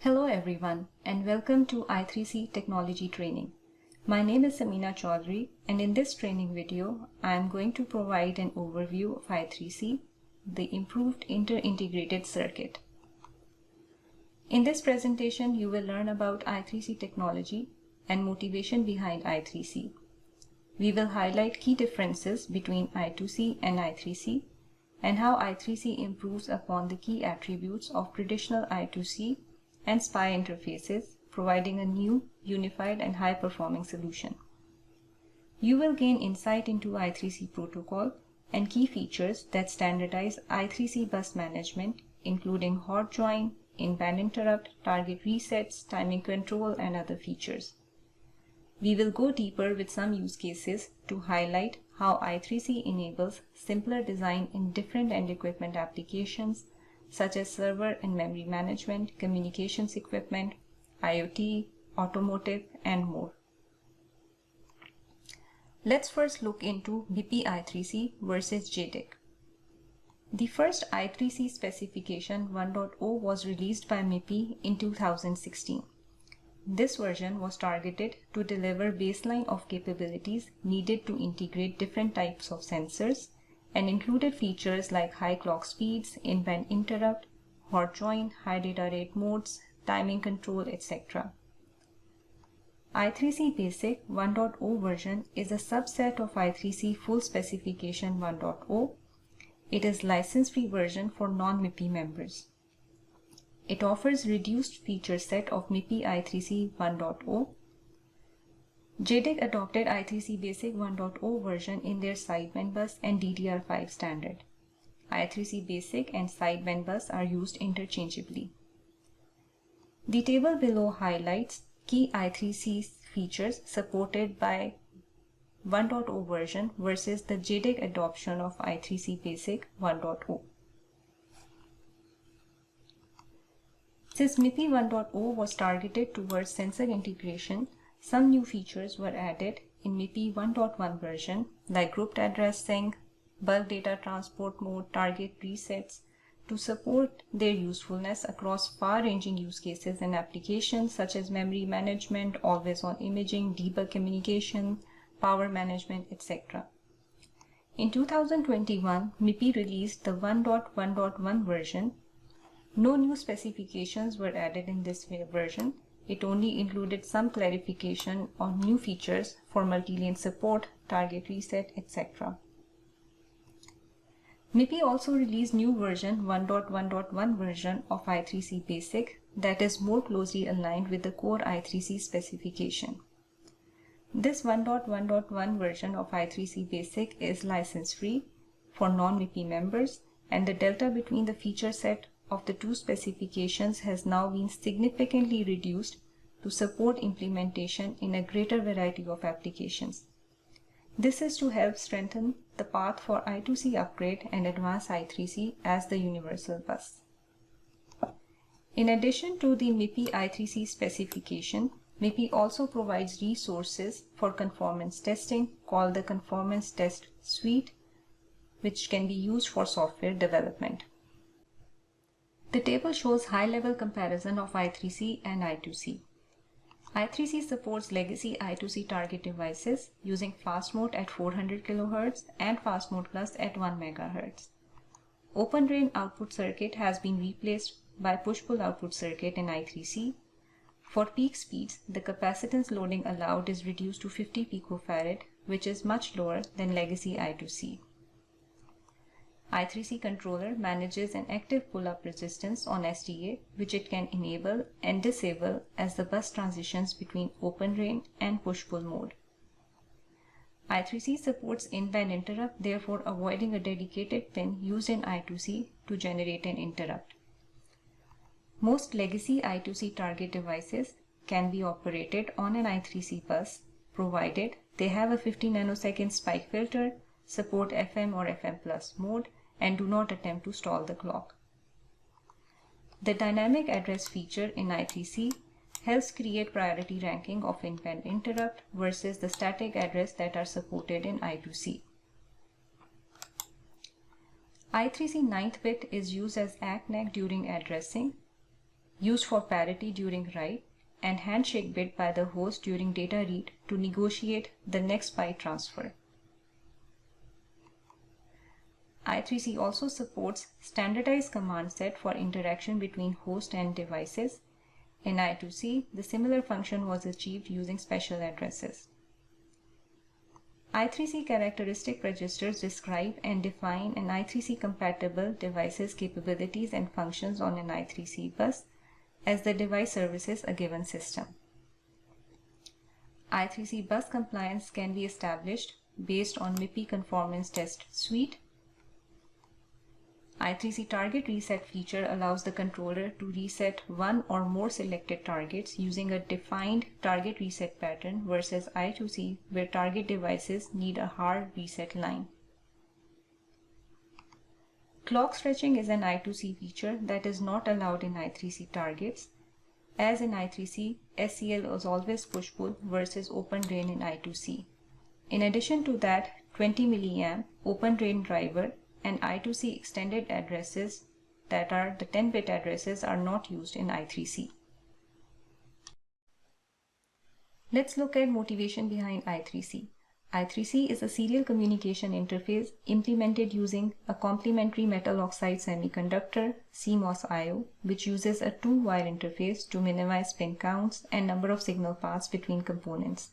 Hello everyone and welcome to I3C Technology Training. My name is Samina Chaudhary and in this training video I am going to provide an overview of I3C, the improved inter-integrated circuit. In this presentation you will learn about I3C technology and motivation behind I3C. We will highlight key differences between I2C and I3C and how I3C improves upon the key attributes of traditional I2C and SPI interfaces, providing a new, unified and high-performing solution. You will gain insight into I3C protocol and key features that standardize I3C bus management, including hot join, in-band interrupt, target resets, timing control, and other features. We will go deeper with some use cases to highlight how I3C enables simpler design in different end equipment applications such as server and memory management, communications equipment, IoT, automotive, and more. Let's first look into MIPI I3C versus JEDEC. The first I3C specification 1.0 was released by MIPI in 2016. This version was targeted to deliver baseline of capabilities needed to integrate different types of sensors and included features like high clock speeds, in-band interrupt, hot join, high data rate modes, timing control, etc. I3C Basic 1.0 version is a subset of I3C Full Specification 1.0. It is license-free version for non-MIPI members. It offers reduced feature set of MIPI I3C 1.0. JEDEC adopted I3C Basic 1.0 version in their sideband bus and DDR5 standard. I3C Basic and sideband bus are used interchangeably. The table below highlights key I3C features supported by 1.0 version versus the JEDEC adoption of I3C Basic 1.0. Since MIPI 1.0 was targeted towards sensor integration, some new features were added in MIPI 1.1 version like grouped addressing, bulk data transport mode, target resets to support their usefulness across far-ranging use cases and applications such as memory management, always-on imaging, debug communication, power management, etc. In 2021, MIPI released the 1.1.1 version. No new specifications were added in this version. It only included some clarification on new features for multi-lane support, target reset, etc. MIPI also released new version 1.1.1 version of I3C Basic that is more closely aligned with the core I3C specification. This 1.1.1 version of I3C Basic is license-free for non-MIPI members, and the delta between the feature set of the two specifications has now been significantly reduced to support implementation in a greater variety of applications. This is to help strengthen the path for I2C upgrade and advance I3C as the universal bus. In addition to the MIPI I3C specification, MIPI also provides resources for conformance testing called the Conformance Test Suite, which can be used for software development. The table shows high-level comparison of I3C and I2C. I3C supports legacy I2C target devices using fast mode at 400 kHz and fast mode plus at 1 MHz. Open drain output circuit has been replaced by push-pull output circuit in I3C. For peak speeds, the capacitance loading allowed is reduced to 50 picofarad, which is much lower than legacy I2C. I3C controller manages an active pull-up resistance on SDA, which it can enable and disable as the bus transitions between open drain and push-pull mode. I3C supports in-band interrupt, therefore avoiding a dedicated pin used in I2C to generate an interrupt. Most legacy I2C target devices can be operated on an I3C bus, provided they have a 50 nanosecond spike filter, support FM or FM plus mode, and do not attempt to stall the clock. The dynamic address feature in I3C helps create priority ranking of in-band interrupt versus the static address that are supported in I2C. I3C 9th bit is used as ACNAC during addressing. used for parity during write, and handshake bit by the host during data read to negotiate the next byte transfer. I3C also supports standardized command set for interaction between host and devices. In I2C, the similar function was achieved using special addresses. I3C characteristic registers describe and define an I3C compatible device's capabilities and functions on an I3C bus as the device services a given system. I3C bus compliance can be established based on MIPI conformance test suite. I3C target reset feature allows the controller to reset one or more selected targets using a defined target reset pattern versus I2C where target devices need a hard reset line. Clock stretching is an I2C feature that is not allowed in I3C targets. As in I3C, SCL is always push-pull versus open drain in I2C. In addition to that, 20 mA open drain driver and I2C extended addresses that are the 10-bit addresses are not used in I3C. Let's look at motivation behind I3C. I3C is a serial communication interface implemented using a complementary metal oxide semiconductor, CMOS I/O, which uses a two-wire interface to minimize pin counts and number of signal paths between components.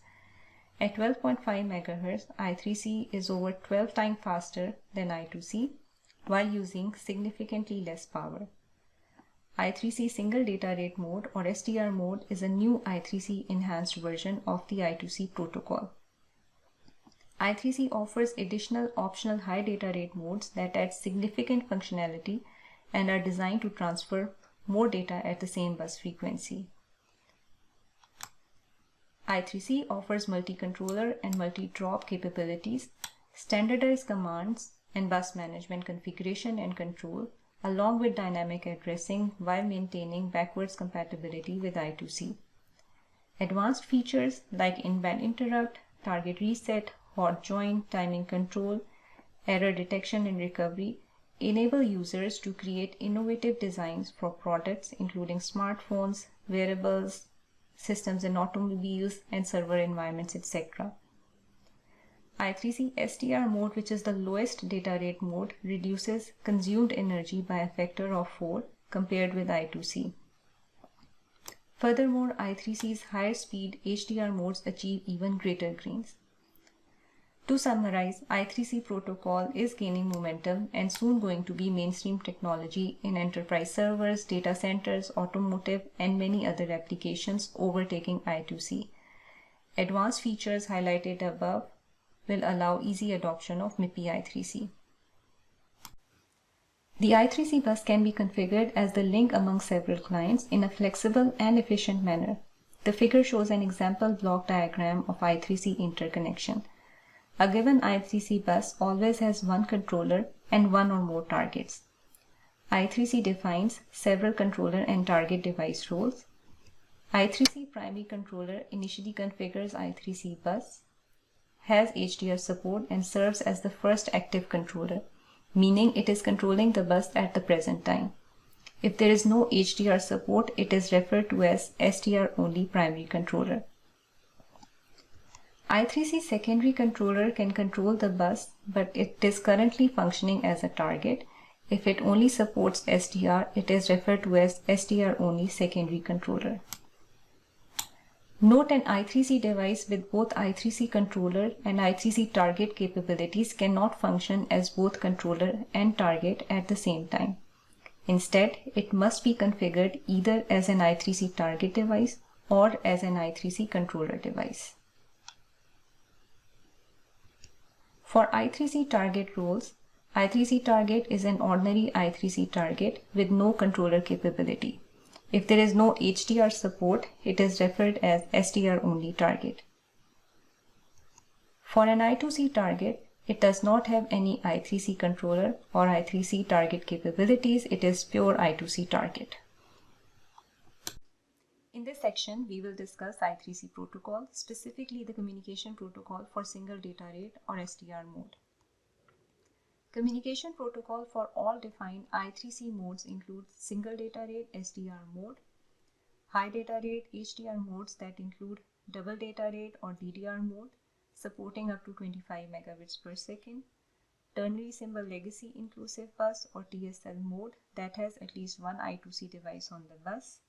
At 12.5 MHz, I3C is over 12 times faster than I2C while using significantly less power. I3C single data rate mode or SDR mode is a new I3C enhanced version of the I2C protocol. I3C offers additional optional high data rate modes that add significant functionality and are designed to transfer more data at the same bus frequency. I3C offers multi-controller and multi-drop capabilities, standardized commands, and bus management configuration and control, along with dynamic addressing while maintaining backwards compatibility with I2C. Advanced features like in-band interrupt, target reset, hot join, timing control, error detection and recovery enable users to create innovative designs for products including smartphones, wearables, systems in automobiles and server environments, etc. I3C SDR mode, which is the lowest data rate mode, reduces consumed energy by a factor of 4 compared with I2C. Furthermore, I3C's higher speed HDR modes achieve even greater gains. To summarize, I3C protocol is gaining momentum and soon going to be mainstream technology in enterprise servers, data centers, automotive, and many other applications, overtaking I2C. Advanced features highlighted above will allow easy adoption of MIPI I3C. The I3C bus can be configured as the link among several clients in a flexible and efficient manner. The figure shows an example block diagram of I3C interconnection. A given I3C bus always has one controller and one or more targets. I3C defines several controller and target device roles. I3C primary controller initially configures I3C bus, has HDR support and serves as the first active controller, meaning it is controlling the bus at the present time. If there is no HDR support, it is referred to as SDR only primary controller. I3C secondary controller can control the bus, but it is currently functioning as a target. If it only supports SDR, it is referred to as SDR only secondary controller. Note an I3C device with both I3C controller and I3C target capabilities cannot function as both controller and target at the same time. Instead, it must be configured either as an I3C target device or as an I3C controller device. For I3C target roles, I3C target is an ordinary I3C target with no controller capability. If there is no HDR support, it is referred as SDR only target. For an I2C target, it does not have any I3C controller or I3C target capabilities. It is pure I2C target. In this section, we will discuss I3C protocol, specifically the communication protocol for single data rate or SDR mode. Communication protocol for all defined I3C modes includes single data rate SDR mode, high data rate HDR modes that include double data rate or DDR mode, supporting up to 25 megabits per second, ternary symbol legacy inclusive bus or TSL mode that has at least one I2C device on the bus,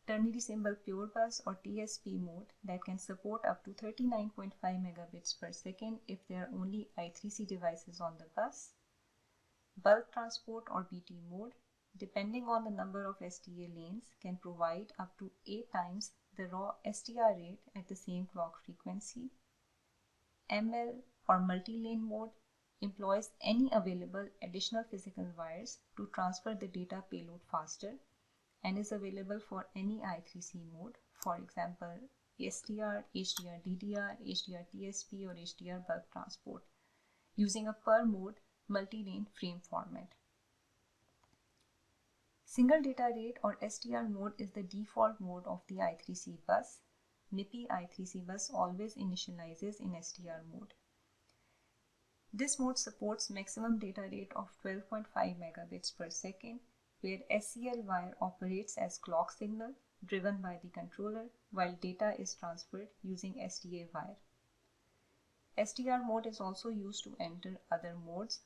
ternary symbol pure bus or TSP mode that can support up to 39.5 megabits per second if there are only I3C devices on the bus, bulk transport or BT mode, depending on the number of STA lanes, can provide up to 8 times the raw STR rate at the same clock frequency. ML or multi-lane mode employs any available additional physical wires to transfer the data payload faster and is available for any I3C mode, for example STR, HDR DDR, HDR TSP or HDR bulk transport, using a per mode multi-lane frame format. Single data rate or STR mode is the default mode of the I3C bus. MIPI I3C bus always initializes in STR mode. This mode supports maximum data rate of 12.5 megabits per second, where SCL wire operates as clock signal driven by the controller while data is transferred using SDA wire. STR mode is also used to enter other modes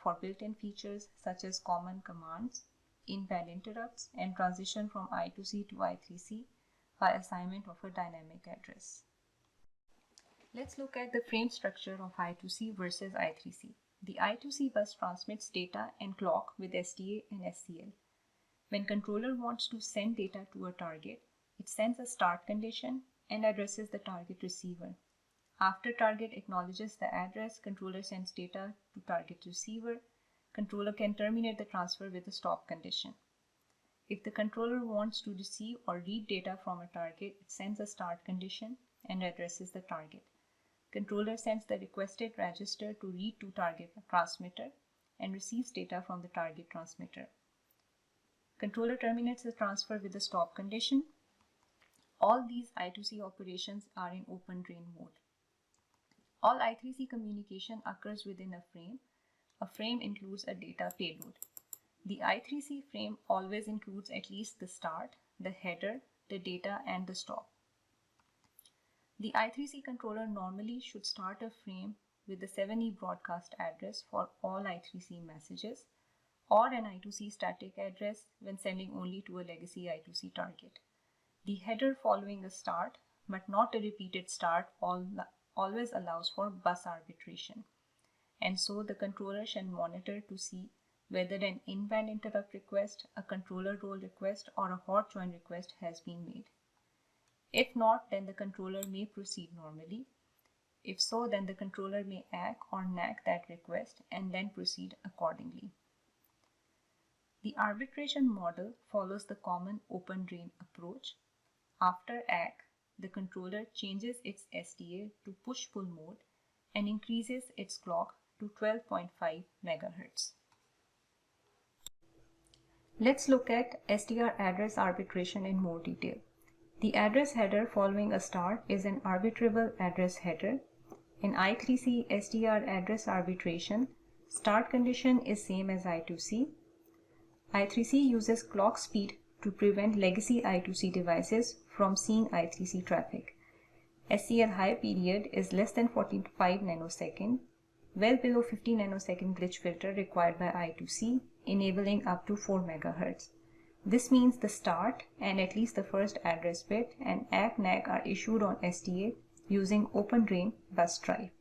for built-in features such as common commands, in-band interrupts, and transition from I2C to I3C by assignment of a dynamic address. Let's look at the frame structure of I2C versus I3C. The I2C bus transmits data and clock with SDA and SCL. When controller wants to send data to a target, it sends a start condition and addresses the target receiver. After target acknowledges the address, controller sends data to target receiver. Controller can terminate the transfer with a stop condition. If the controller wants to receive or read data from a target, it sends a start condition and addresses the target. Controller sends the requested register to read to target transmitter and receives data from the target transmitter. Controller terminates the transfer with a stop condition. All these I2C operations are in open drain mode. All I3C communication occurs within a frame. A frame includes a data payload. The I3C frame always includes at least the start, the header, the data, and the stop. The I3C controller normally should start a frame with the 7E broadcast address for all I3C messages, or an I2C static address when sending only to a legacy I2C target. The header following a start, but not a repeated start, always allows for bus arbitration, and so the controller shall monitor to see whether an in-band interrupt request, a controller role request, or a hot join request has been made. If not, then the controller may proceed normally. If so, then the controller may ACK or NACK that request and then proceed accordingly. The arbitration model follows the common open drain approach. After ACK, the controller changes its SDA to push-pull mode and increases its clock to 12.5 MHz. Let's look at SDR address arbitration in more detail. The address header following a start is an arbitrable address header. In I3C SDR address arbitration, start condition is same as I2C. I3C uses clock speed to prevent legacy I2C devices from seeing I3C traffic. SCL high period is less than 45 nanosecond, well below 50 nanosecond glitch filter required by I2C, enabling up to 4 MHz. This means the start and at least the first address bit and ACK/NACK are issued on SDA using open drain bus drive.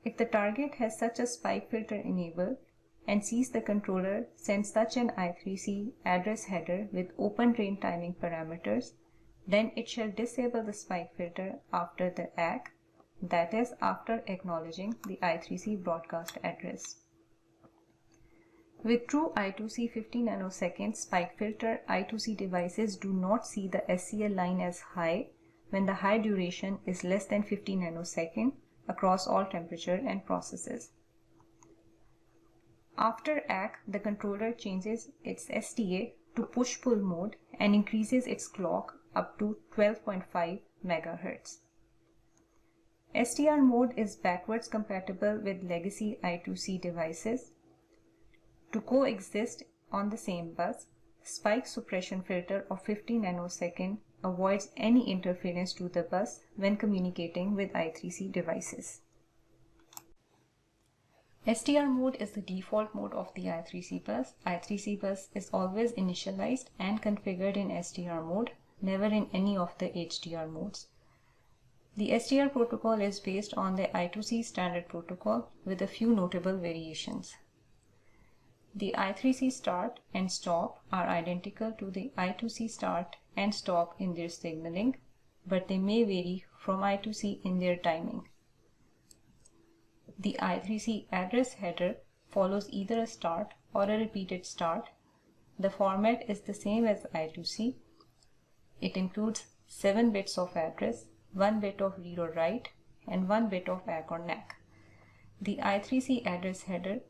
If the target has such a spike filter enabled and sees the controller send such an I3C address header with open drain timing parameters, then it shall disable the spike filter after the ACK, that is, after acknowledging the I3C broadcast address. With true I2C 50 nanosecond spike filter, I2C devices do not see the SCL line as high when the high duration is less than 50 nanosecond across all temperature and processes. After ACK, the controller changes its SDA to push-pull mode and increases its clock up to 12.5 MHz. SDR mode is backwards compatible with legacy I2C devices. To coexist on the same bus, spike suppression filter of 50 nanosecond avoids any interference to the bus when communicating with I3C devices. STR mode is the default mode of the I3C bus. I3C bus is always initialized and configured in STR mode, never in any of the HDR modes. The STR protocol is based on the I2C standard protocol with a few notable variations. The I3C start and stop are identical to the I2C start and stop in their signaling, but they may vary from I2C in their timing. The I3C address header follows either a start or a repeated start. The format is the same as I2C. It includes 7 bits of address, 1 bit of read or write, and 1 bit of ACK or NACK. The I3C address header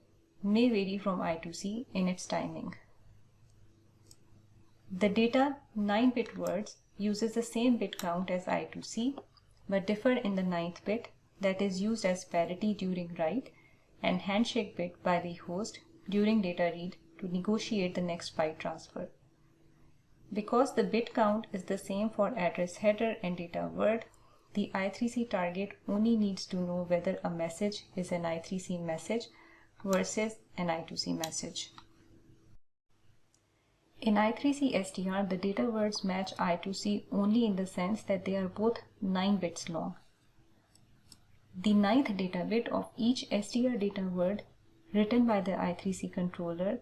may vary from I2C in its timing. The data 9-bit words uses the same bit count as I2C, but differ in the 9th bit that is used as parity during write and handshake bit by the host during data read to negotiate the next byte transfer. Because the bit count is the same for address header and data word, the I3C target only needs to know whether a message is an I3C message versus an I2C message. In I3C STR, the data words match I2C only in the sense that they are both 9 bits long. The 9th data bit of each STR data word written by the I3C controller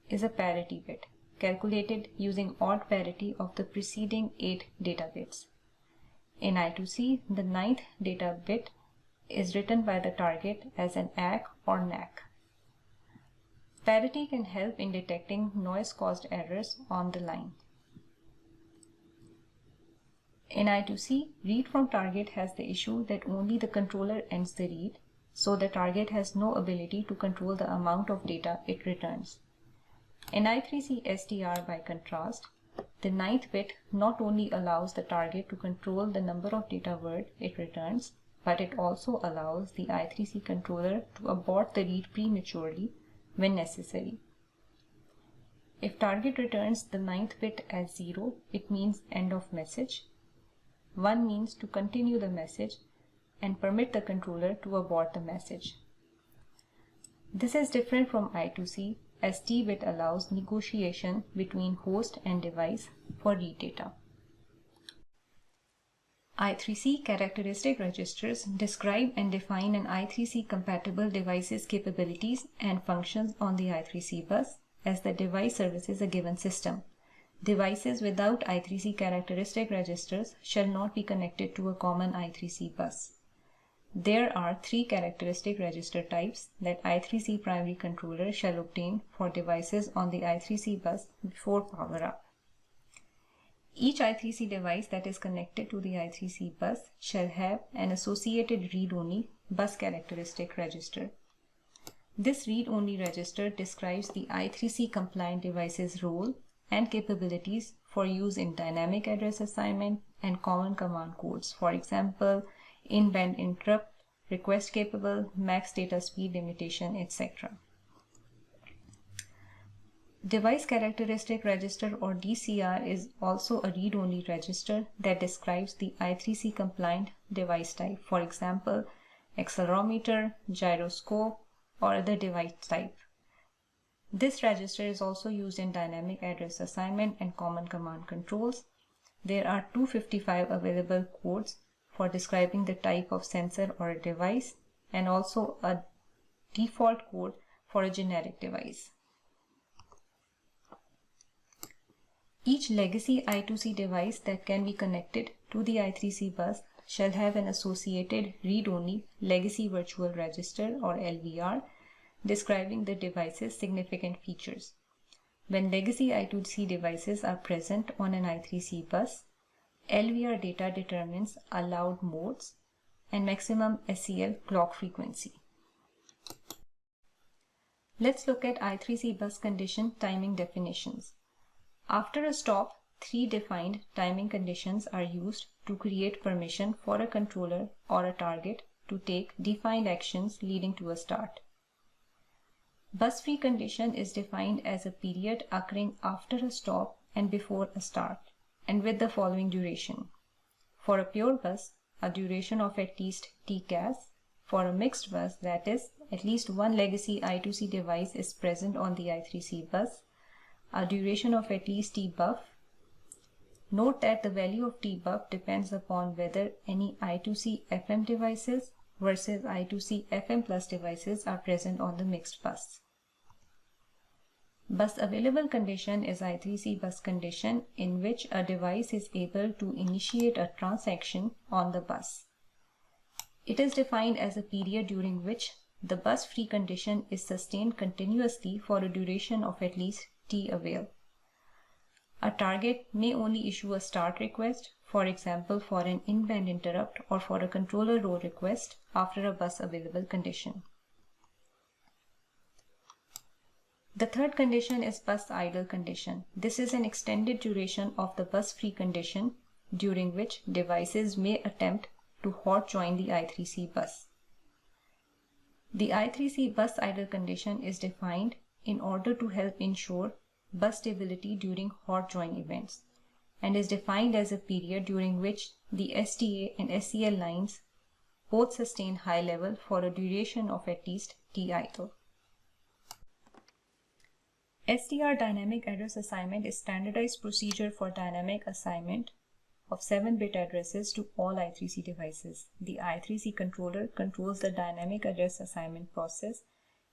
is a parity bit, calculated using odd parity of the preceding 8 data bits. In I2C, the 9th data bit is written by the target as an ACK or NACK. Parity can help in detecting noise-caused errors on the line. In I2C, read from target has the issue that only the controller ends the read, so the target has no ability to control the amount of data it returns. In I3C STR, by contrast, the 9th bit not only allows the target to control the number of data words it returns, but it also allows the I3C controller to abort the read prematurely when necessary. If target returns the 9th bit as 0, it means end of message. 1 means to continue the message and permit the controller to abort the message. This is different from I2C, as T bit allows negotiation between host and device for read data. I3C characteristic registers describe and define an I3C compatible device's capabilities and functions on the I3C bus as the device services a given system. Devices without I3C characteristic registers shall not be connected to a common I3C bus. There are 3 characteristic register types that I3C primary controller shall obtain for devices on the I3C bus before power up. Each I3C device that is connected to the I3C bus shall have an associated read-only bus characteristic register. This read-only register describes the I3C compliant device's role and capabilities for use in dynamic address assignment and common command codes, for example, in-band interrupt, request capable, max data speed limitation, etc. Device Characteristic Register or DCR is also a read-only register that describes the I3C compliant device type, for example, accelerometer, gyroscope, or other device type. This register is also used in dynamic address assignment and common command controls. There are 255 available codes for describing the type of sensor or a device, and also a default code for a generic device. Each legacy I2C device that can be connected to the I3C bus shall have an associated read-only legacy virtual register or LVR describing the device's significant features. When legacy I2C devices are present on an I3C bus, LVR data determines allowed modes and maximum SCL clock frequency. Let's look at I3C bus condition timing definitions. After a stop, 3 defined timing conditions are used to create permission for a controller or a target to take defined actions leading to a start. Bus free condition is defined as a period occurring after a stop and before a start, and with the following duration. For a pure bus, a duration of at least Tcas. For a mixed bus, that is, at least one legacy I2C device is present on the I3C bus, a duration of at least tbuff. Note that the value of tbuff depends upon whether any I2C FM devices versus I2C FM plus devices are present on the mixed bus. Bus available condition is I3C bus condition in which a device is able to initiate a transaction on the bus. It is defined as a period during which the bus free condition is sustained continuously for a duration of at least T avail. A target may only issue a start request, for example for an in-band interrupt or for a controller row request after a bus available condition. The third condition is bus idle condition. This is an extended duration of the bus free condition during which devices may attempt to hot join the I3C bus. The I3C bus idle condition is defined in order to help ensure bus stability during hot join events and is defined as a period during which the STA and SCL lines both sustain high level for a duration of at least T idle. SDR dynamic address assignment is standardized procedure for dynamic assignment of 7-bit addresses to all I3C devices. The I3C controller controls the dynamic address assignment process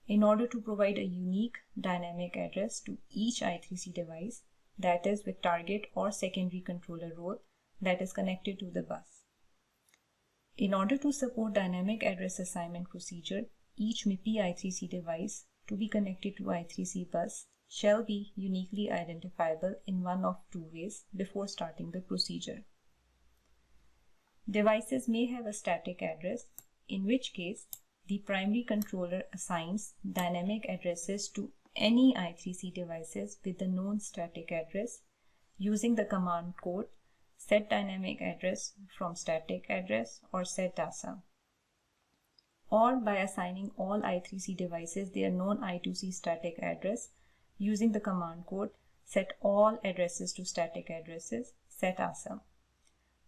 in order to provide a unique dynamic address to each I3C device, that is with target or secondary controller role that is connected to the bus. In order to support dynamic address assignment procedure, each MIPI I3C device to be connected to I3C bus shall be uniquely identifiable in one of two ways before starting the procedure. Devices may have a static address, in which case the primary controller assigns dynamic addresses to any I3C devices with the known static address using the command code set dynamic address from static address or set DASA, or by assigning all I3C devices their known I2C static address using the command code set all addresses to static addresses set ASA.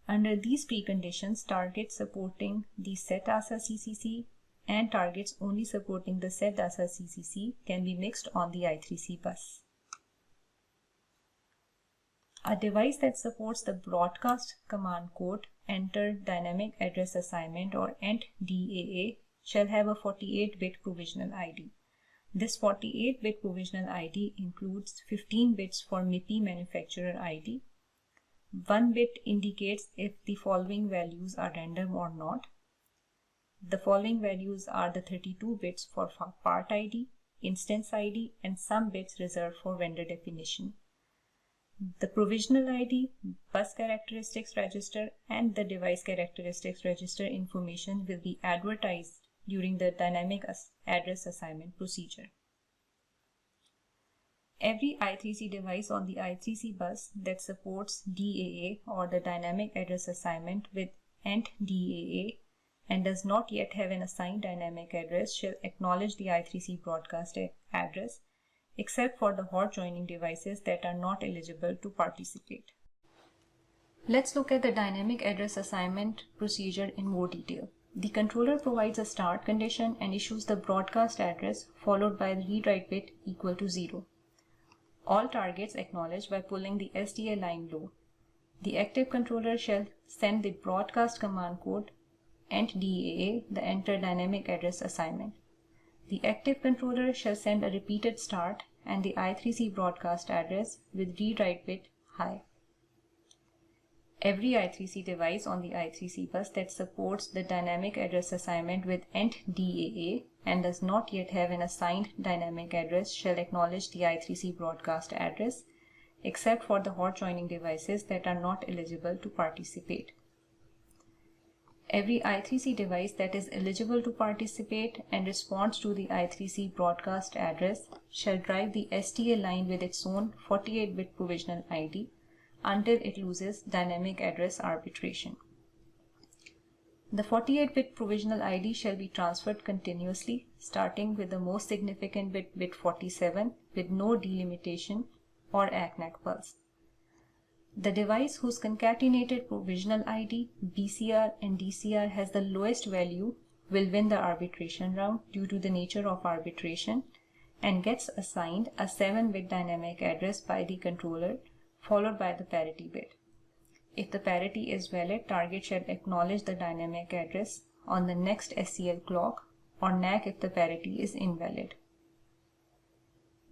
Under these preconditions, targets supporting the set ASA CCC and targets only supporting the set ASA CCC can be mixed on the I3C bus. A device that supports the broadcast command code enter dynamic address assignment or ENT DAA shall have a 48-bit provisional ID. This 48-bit provisional ID includes 15 bits for MIPI manufacturer ID. 1 bit indicates if the following values are random or not. The following values are the 32 bits for part ID, instance ID, and some bits reserved for vendor definition. The provisional ID, bus characteristics register, and the device characteristics register information will be advertised during the dynamic address assignment procedure. Every I3C device on the I3C bus that supports DAA or the dynamic address assignment with ENT DAA and does not yet have an assigned dynamic address shall acknowledge the I3C broadcast address, except for the hot joining devices that are not eligible to participate. Let's look at the dynamic address assignment procedure in more detail. The controller provides a start condition and issues the broadcast address followed by the read-write bit equal to 0. All targets acknowledged by pulling the SDA line low. The active controller shall send the broadcast command code ENT DAA, the enter dynamic address assignment. The active controller shall send a repeated start and the I3C broadcast address with read-write bit high. Every I3C device on the I3C bus that supports the dynamic address assignment with ENT DAA and does not yet have an assigned dynamic address shall acknowledge the I3C broadcast address, except for the hot joining devices that are not eligible to participate. Every I3C device that is eligible to participate and responds to the I3C broadcast address shall drive the STA line with its own 48-bit provisional ID until it loses dynamic address arbitration. The 48-bit provisional ID shall be transferred continuously, starting with the most significant bit, bit 47, with no delimitation or ACK-NACK pulse. The device whose concatenated provisional ID, BCR and DCR has the lowest value will win the arbitration round due to the nature of arbitration and gets assigned a 7-bit dynamic address by the controller, followed by the parity bit. If the parity is valid, target shall acknowledge the dynamic address on the next SCL clock, or NACK if the parity is invalid.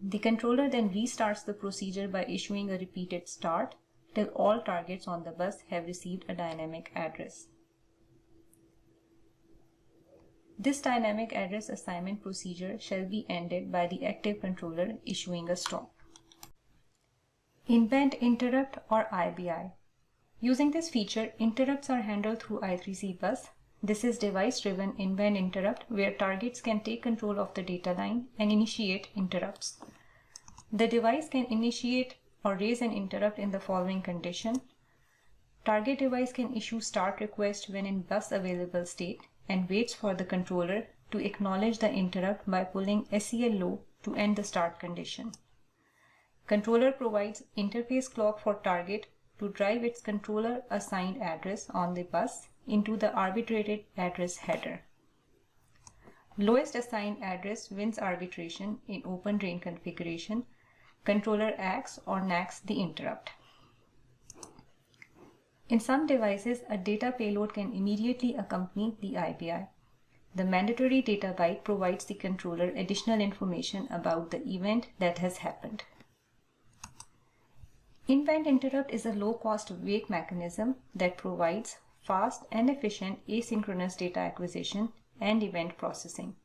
The controller then restarts the procedure by issuing a repeated start till all targets on the bus have received a dynamic address. This dynamic address assignment procedure shall be ended by the active controller issuing a stop. In-band interrupt or IBI. Using this feature, interrupts are handled through I3C Bus. This is device-driven in-band interrupt where targets can take control of the data line and initiate interrupts. The device can initiate or raise an interrupt in the following condition. Target device can issue start request when in bus available state and waits for the controller to acknowledge the interrupt by pulling SCL low to end the start condition. Controller provides interface clock for target to drive its controller assigned address on the bus into the arbitrated address header. Lowest assigned address wins arbitration in open drain configuration. Controller acts or NACKs the interrupt. In some devices, a data payload can immediately accompany the IBI. The mandatory data byte provides the controller additional information about the event that has happened. In-band interrupt is a low-cost wake mechanism that provides fast and efficient asynchronous data acquisition and event processing.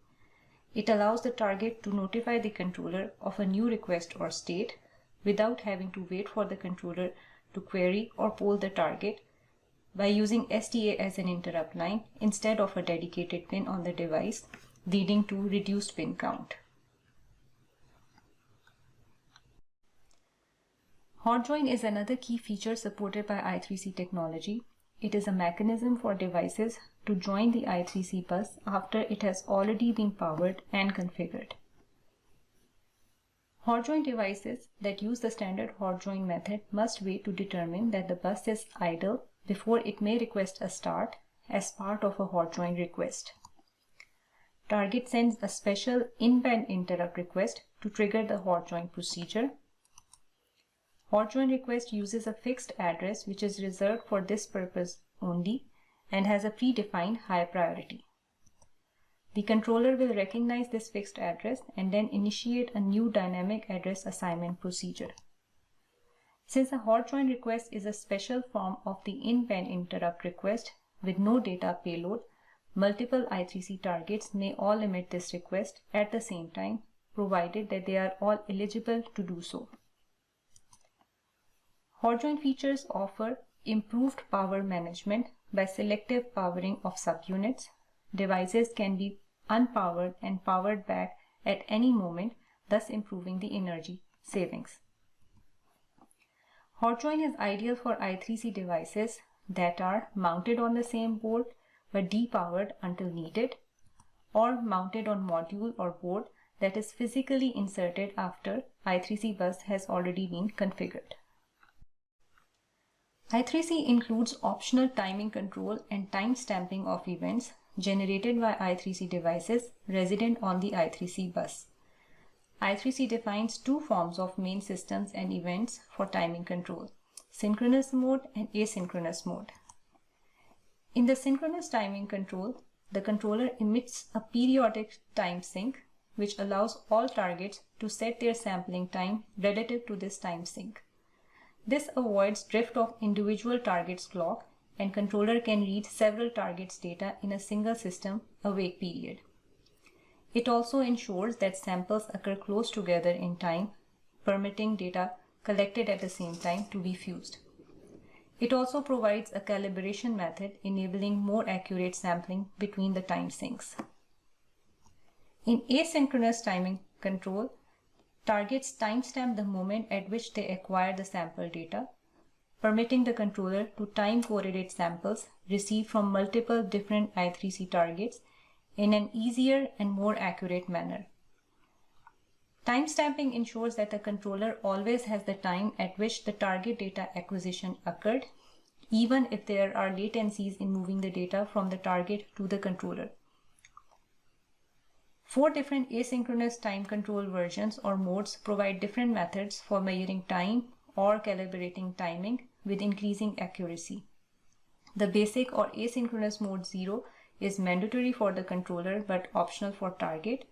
It allows the target to notify the controller of a new request or state without having to wait for the controller to query or poll the target by using STA as an interrupt line instead of a dedicated pin on the device, leading to reduced pin count. Hot join is another key feature supported by I3C technology. It is a mechanism for devices to join the I3C bus after it has already been powered and configured. Hot join devices that use the standard hot join method must wait to determine that the bus is idle before it may request a start as part of a hot join request. Target sends a special in-band interrupt request to trigger the hot join procedure. Hot join request uses a fixed address which is reserved for this purpose only and has a predefined high priority. The controller will recognize this fixed address and then initiate a new dynamic address assignment procedure. Since a hot join request is a special form of the in-band interrupt request with no data payload, multiple I3C targets may all emit this request at the same time, provided that they are all eligible to do so. Hot join features offer improved power management by selective powering of subunits. Devices can be unpowered and powered back at any moment, thus improving the energy savings. Hot join is ideal for I3C devices that are mounted on the same board but depowered until needed, or mounted on module or board that is physically inserted after I3C bus has already been configured. I3C includes optional timing control and time stamping of events generated by I3C devices resident on the I3C bus. I3C defines two forms of main systems and events for timing control: synchronous mode and asynchronous mode. In the synchronous timing control, the controller emits a periodic time sync which allows all targets to set their sampling time relative to this time sync. This avoids drift of individual targets' clock, and controller can read several targets' data in a single system awake period. It also ensures that samples occur close together in time, permitting data collected at the same time to be fused. It also provides a calibration method enabling more accurate sampling between the time syncs. In asynchronous timing control, targets timestamp the moment at which they acquire the sample data. permitting the controller to time correlate samples received from multiple different I3C targets in an easier and more accurate manner. Timestamping ensures that the controller always has the time at which the target data acquisition occurred, even if there are latencies in moving the data from the target to the controller. 4 different asynchronous time control versions or modes provide different methods for measuring time or calibrating timing with increasing accuracy. The basic or asynchronous mode 0 is mandatory for the controller but optional for target,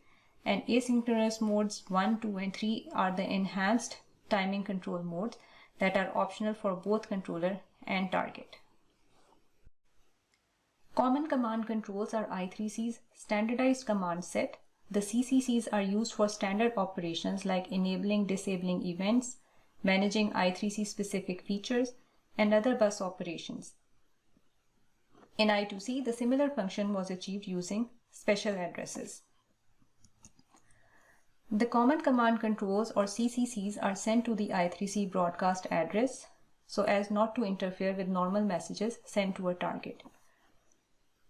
and asynchronous modes 1, 2, and 3 are the enhanced timing control modes that are optional for both controller and target. Common command controls are I3C's standardized command set. The CCCs are used for standard operations like enabling, disabling events, managing I3C specific features, and other bus operations. In I2C, the similar function was achieved using special addresses. The common command controls or CCCs are sent to the I3C broadcast address so as not to interfere with normal messages sent to a target.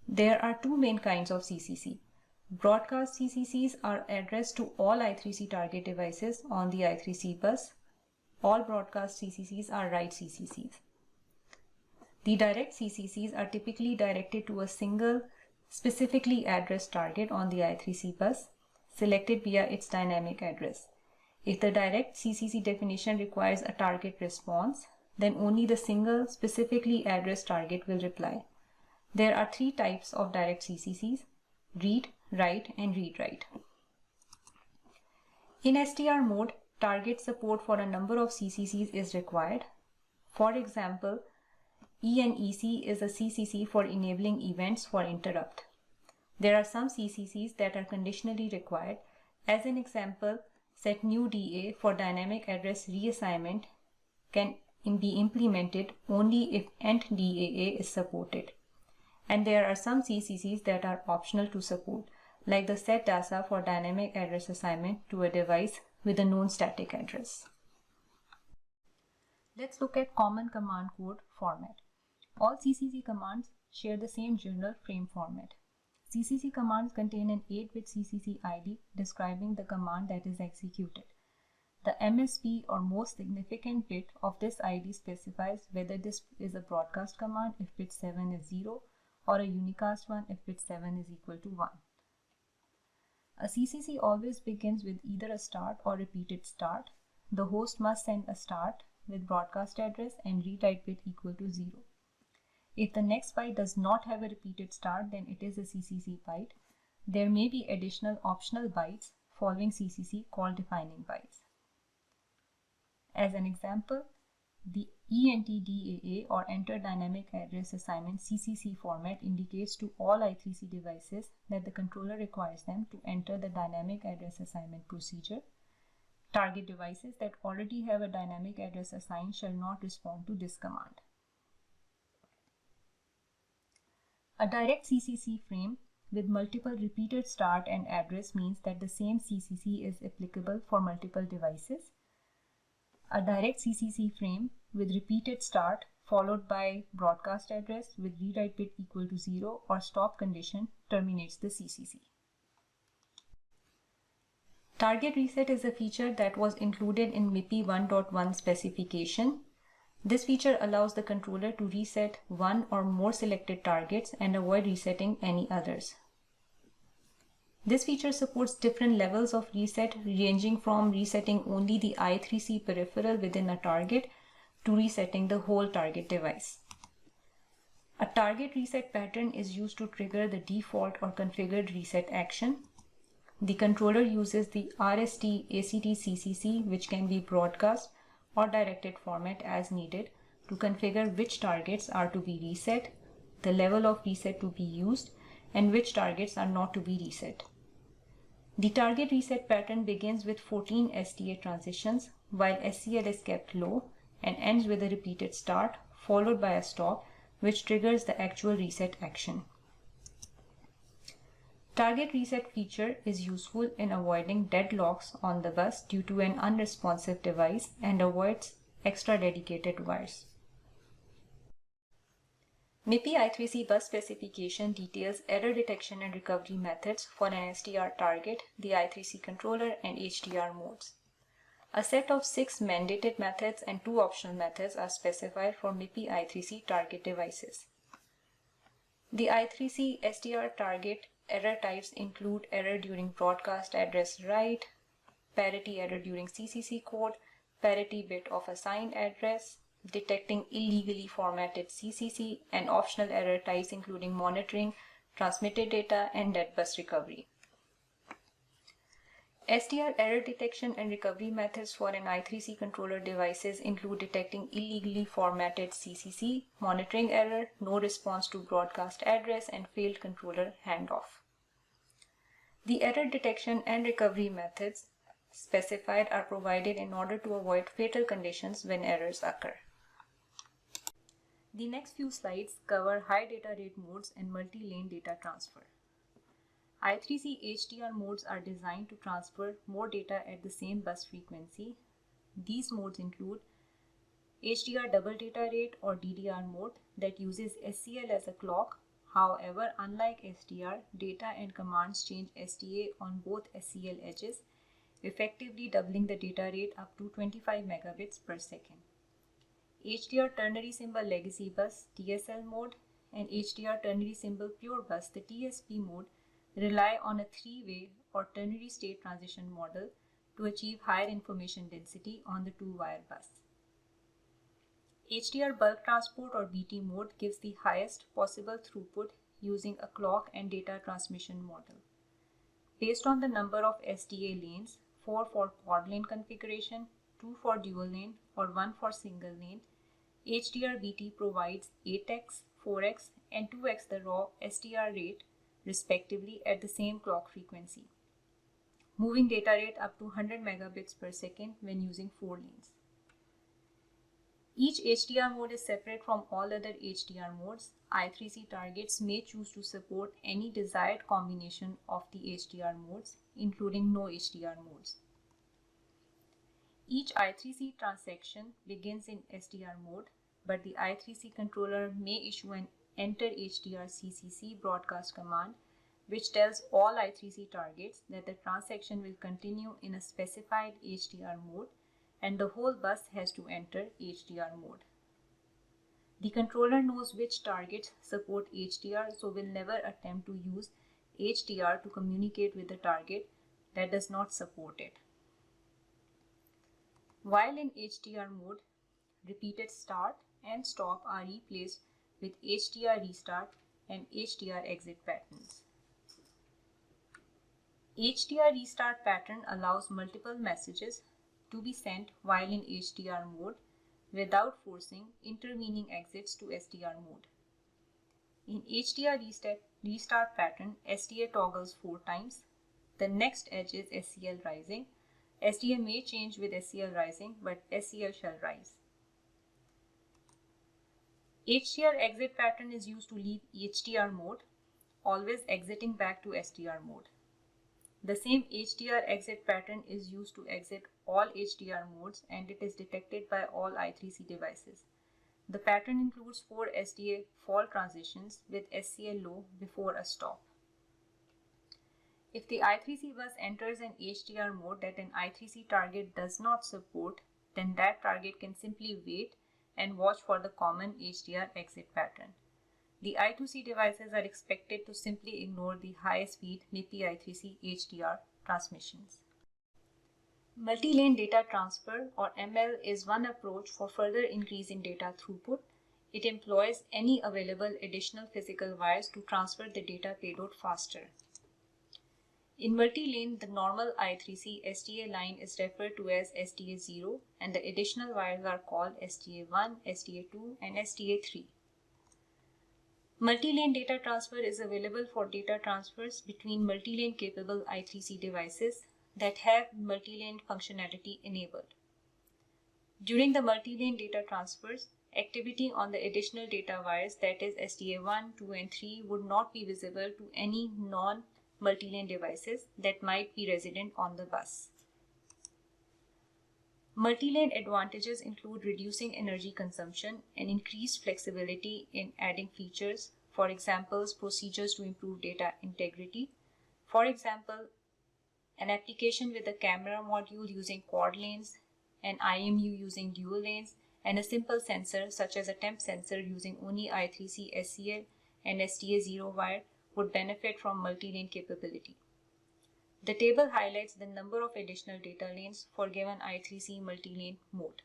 There are 2 main kinds of CCC. Broadcast CCCs are addressed to all I3C target devices on the I3C bus. All broadcast CCCs are write CCCs. The direct CCCs are typically directed to a single specifically addressed target on the I3C bus, selected via its dynamic address. If the direct CCC definition requires a target response, then only the single specifically addressed target will reply. There are 3 types of direct CCCs: read, write, and read-write. In STR mode, target support for a number of CCCs is required. For example, ENEC is a CCC for enabling events for interrupt. There are some CCCs that are conditionally required. As an example, set new DA for dynamic address reassignment can be implemented only if ent DAA is supported. And there are some CCCs that are optional to support, like the set DASA for dynamic address assignment to a device with a known static address. Let's look at common command code format. All CCC commands share the same journal frame format. CCC commands contain an 8-bit CCC ID describing the command that is executed. The MSB or most significant bit of this ID specifies whether this is a broadcast command if bit 7 is 0 or a unicast one if bit 7 is equal to 1. A CCC always begins with either a start or repeated start. The host must send a start with broadcast address and read-write bit equal to 0. If the next byte does not have a repeated start, then it is a CCC byte. There may be additional optional bytes following CCC called defining bytes. As an example, the ENTDAA or Enter Dynamic Address Assignment CCC format indicates to all I3C devices that the controller requires them to enter the dynamic address assignment procedure. Target devices that already have a dynamic address assigned shall not respond to this command. A direct CCC frame with multiple repeated start and address means that the same CCC is applicable for multiple devices. A direct CCC frame with repeated start followed by broadcast address with read-write bit equal to 0 or stop condition terminates the CCC. Target reset is a feature that was included in MIPI 1.1 specification. This feature allows the controller to reset one or more selected targets and avoid resetting any others. This feature supports different levels of reset, ranging from resetting only the I3C peripheral within a target to resetting the whole target device. A target reset pattern is used to trigger the default or configured reset action. The controller uses the RST ACT CCC, which can be broadcast or directed format as needed, to configure which targets are to be reset, the level of reset to be used, and which targets are not to be reset. The target reset pattern begins with 14 STA transitions, while SCL is kept low, and ends with a repeated start followed by a stop, which triggers the actual reset action. Target reset feature is useful in avoiding deadlocks on the bus due to an unresponsive device and avoids extra dedicated wires. MIPI I3C bus specification details error detection and recovery methods for an SDR target, the I3C controller, and HDR modes. A set of 6 mandated methods and 2 optional methods are specified for MIPI I3C target devices. The I3C SDR target error types include error during broadcast address write, parity error during CCC code, parity bit of assigned address, detecting illegally formatted CCC, and optional error types including monitoring, transmitted data, and dead bus recovery. SDR error detection and recovery methods for an I3C controller devices include detecting illegally formatted CCC, monitoring error, no response to broadcast address, and failed controller handoff. The error detection and recovery methods specified are provided in order to avoid fatal conditions when errors occur. The next few slides cover high data rate modes and multi-lane data transfer. I3C HDR modes are designed to transfer more data at the same bus frequency. These modes include HDR double data rate or DDR mode that uses SCL as a clock. However, unlike SDR, data and commands change SDA on both SCL edges, effectively doubling the data rate up to 25 megabits per second. HDR ternary symbol legacy bus TSL mode and HDR ternary symbol pure bus the TSP mode rely on a three-way or ternary state transition model to achieve higher information density on the two-wire bus. HDR bulk transport or BT mode gives the highest possible throughput using a clock and data transmission model. Based on the number of SDA lanes, 4 for quad lane configuration, 2 for dual lane, or 1 for single lane, HDR BT provides 8x, 4x, and 2x the raw SDR rate respectively at the same clock frequency, moving data rate up to 100 megabits per second when using 4 lanes. Each HDR mode is separate from all other HDR modes. I3C targets may choose to support any desired combination of the HDR modes, including no HDR modes. Each I3C transaction begins in SDR mode, but the I3C controller may issue an enter HDR CCC broadcast command which tells all I3C targets that the transaction will continue in a specified HDR mode and the whole bus has to enter HDR mode. The controller knows which targets support HDR, so will never attempt to use HDR to communicate with the target that does not support it. While in HDR mode, repeated start and stop are replaced with HDR restart and HDR exit patterns. HDR restart pattern allows multiple messages to be sent while in HDR mode without forcing intervening exits to SDR mode. In HDR restart pattern, SDA toggles 4 times. The next edge is SCL rising. SDA may change with SCL rising, but SCL shall rise. HDR exit pattern is used to leave HDR mode, always exiting back to SDR mode. The same HDR exit pattern is used to exit all HDR modes and it is detected by all I3C devices. The pattern includes 4 SDA fall transitions with SCL low before a stop. If the I3C bus enters an HDR mode that an I3C target does not support, then that target can simply wait and watch for the common HDR exit pattern. The I2C devices are expected to simply ignore the high-speed MIPI I3C HDR transmissions. Multi-lane data transfer or ML is one approach for further increase in data throughput. It employs any available additional physical wires to transfer the data payload faster. In multi-lane, the normal I3C SDA line is referred to as SDA0 and the additional wires are called SDA1, SDA2 and SDA3. Multi-lane data transfer is available for data transfers between multi-lane capable I3C devices that have multi-lane functionality enabled. During the multi-lane data transfers, activity on the additional data wires, that is SDA1, 2 and 3, would not be visible to any non-multi-lane devices that might be resident on the bus. Multi-lane advantages include reducing energy consumption and increased flexibility in adding features, for example, procedures to improve data integrity. For example, an application with a camera module using quad lanes, an IMU using dual lanes, and a simple sensor such as a temp sensor using only I3C SCL and STA0 wire would benefit from multi-lane capability. The table highlights the number of additional data lanes for given I3C multi-lane mode.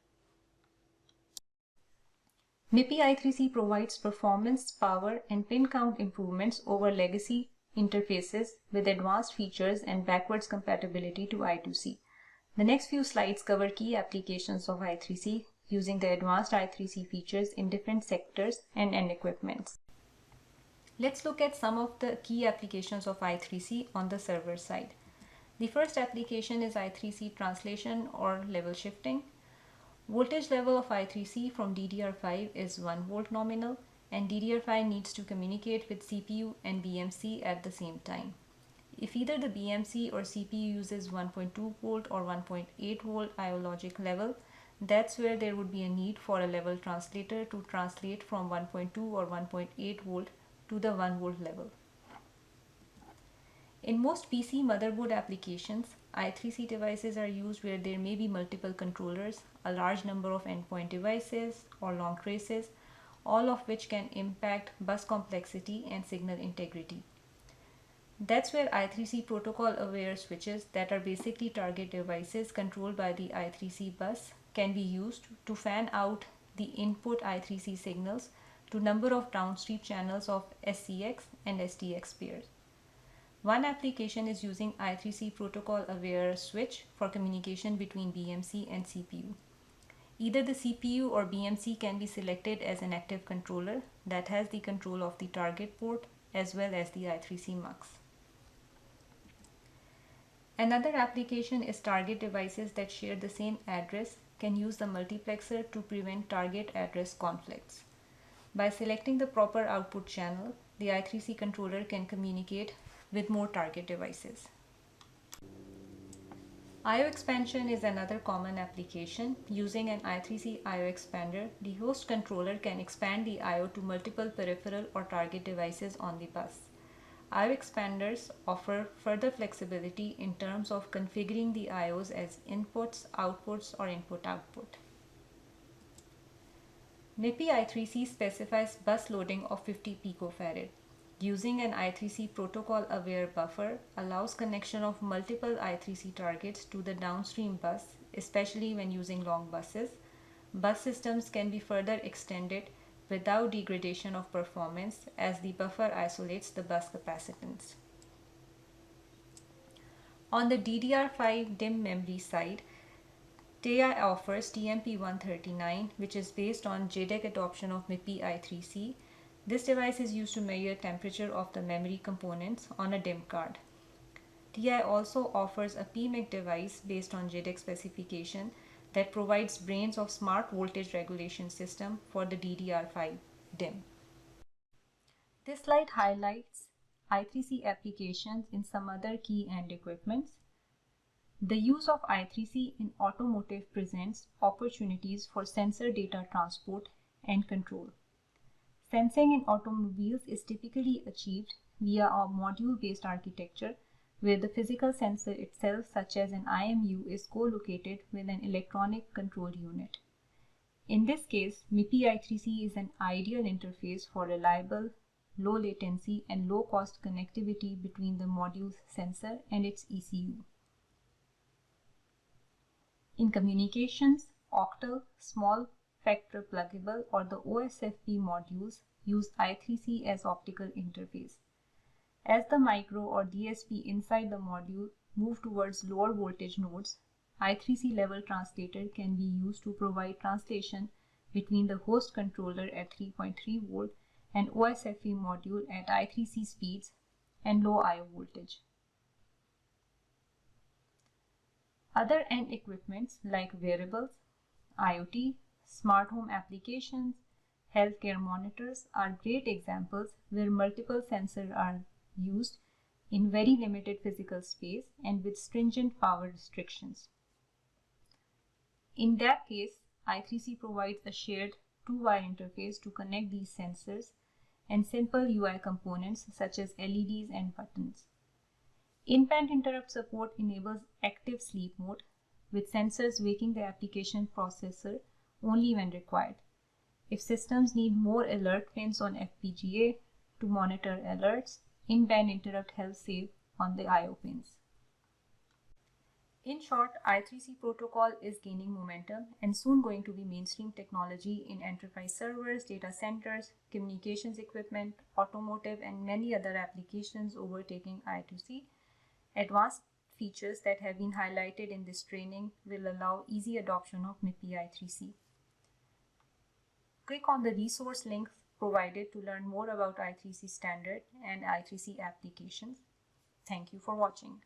MIPI I3C provides performance, power, and pin count improvements over legacy interfaces with advanced features and backwards compatibility to I2C. The next few slides cover key applications of I3C using the advanced I3C features in different sectors and end equipments. Let's look at some of the key applications of I3C on the server side. The first application is I3C translation or level shifting. Voltage level of I3C from DDR5 is 1 volt nominal, and DDR5 needs to communicate with CPU and BMC at the same time. If either the BMC or CPU uses 1.2 volt or 1.8 volt I/O logic level, that's where there would be a need for a level translator to translate from 1.2 or 1.8 volt to the 1 volt level. In most PC motherboard applications, I3C devices are used where there may be multiple controllers, a large number of endpoint devices or long traces, all of which can impact bus complexity and signal integrity. That's where I3C protocol-aware switches that are basically target devices controlled by the I3C bus can be used to fan out the input I3C signals to number of downstream channels of SCX and STX pairs. One application is using I3C protocol-aware switch for communication between BMC and CPU. Either the CPU or BMC can be selected as an active controller that has the control of the target port as well as the I3C mux. Another application is target devices that share the same address can use the multiplexer to prevent target address conflicts. By selecting the proper output channel, the I3C controller can communicate with more target devices. I/O expansion is another common application. Using an I3C I/O expander, the host controller can expand the I/O to multiple peripheral or target devices on the bus. I/O expanders offer further flexibility in terms of configuring the I/Os as inputs, outputs, or input-output. MIPI I3C specifies bus loading of 50 picofarad. Using an I3C protocol-aware buffer allows connection of multiple I3C targets to the downstream bus, especially when using long buses. Bus systems can be further extended without degradation of performance as the buffer isolates the bus capacitance. On the DDR5 DIMM memory side, TI offers TMP139, which is based on JEDEC adoption of MIPI I3C. This device is used to measure temperature of the memory components on a DIMM card. TI also offers a PMIC device based on JEDEC specification that provides brains of smart voltage regulation system for the DDR5 DIMM. This slide highlights I3C applications in some other key end equipments. The use of I3C in automotive presents opportunities for sensor data transport and control. Sensing in automobiles is typically achieved via a module-based architecture where the physical sensor itself, such as an IMU, is co-located with an electronic control unit. In this case, MIPI I3C is an ideal interface for reliable, low latency, and low-cost connectivity between the module's sensor and its ECU. In communications, octal, small factor pluggable, or the OSFP modules use I3C as optical interface. As the micro or DSP inside the module move towards lower voltage nodes, I3C level translator can be used to provide translation between the host controller at 3.3 volt and OSFP module at I3C speeds and low I/O voltage. Other end equipments like wearables, IoT, smart home applications, healthcare monitors are great examples where multiple sensors are used in very limited physical space and with stringent power restrictions. In that case, I3C provides a shared two-wire interface to connect these sensors and simple UI components such as LEDs and buttons. In-band interrupt support enables active sleep mode, with sensors waking the application processor only when required. If systems need more alert pins on FPGA to monitor alerts, in-band interrupt helps save on the I/O pins. In short, I3C protocol is gaining momentum and soon going to be mainstream technology in enterprise servers, data centers, communications equipment, automotive, and many other applications, overtaking I2C. Advanced features that have been highlighted in this training will allow easy adoption of MIPI I3C. Click on the resource links provided to learn more about I3C standard and I3C applications. Thank you for watching.